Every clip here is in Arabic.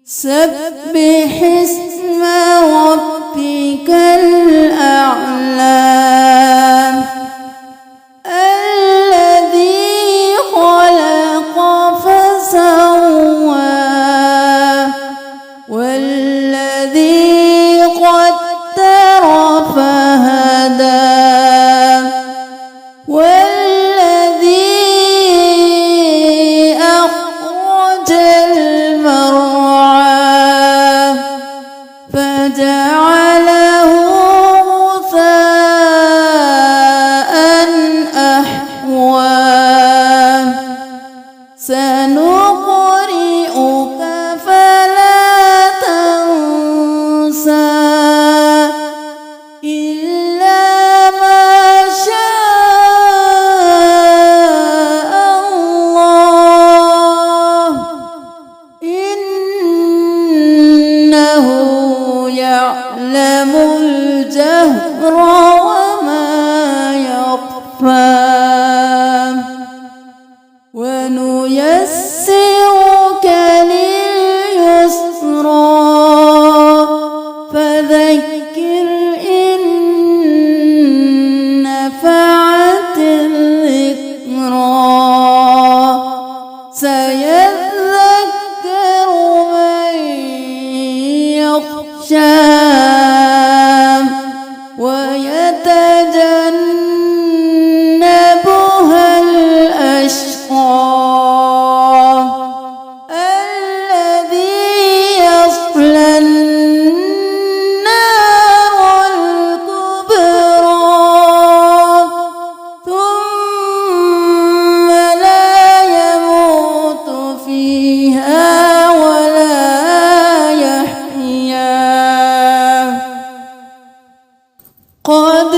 سبح اسم ربك الأعلى الذي خلق فسوى والذي قدر فهدى والذي أخرج المرعى فجعله غثاء أحوى سنقرئك فلا تنسى إلا ما شاء الله إنه يعلم الجهر وما يخفى ونيسرك لليسرى فذكر إن نفعت الذكرى سيذكر من يخشى ويتجنبها الأشقى الذي يصلى النار الكبرى ثم لا يموت فيها ولا يحيا قد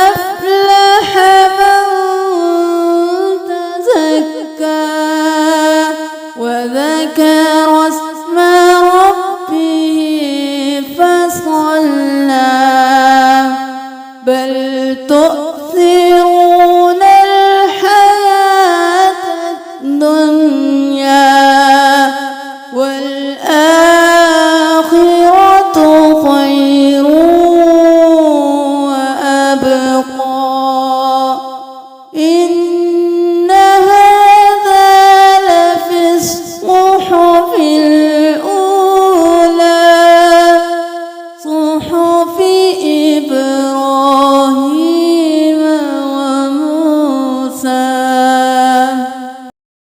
أفلح من تزكى وذكر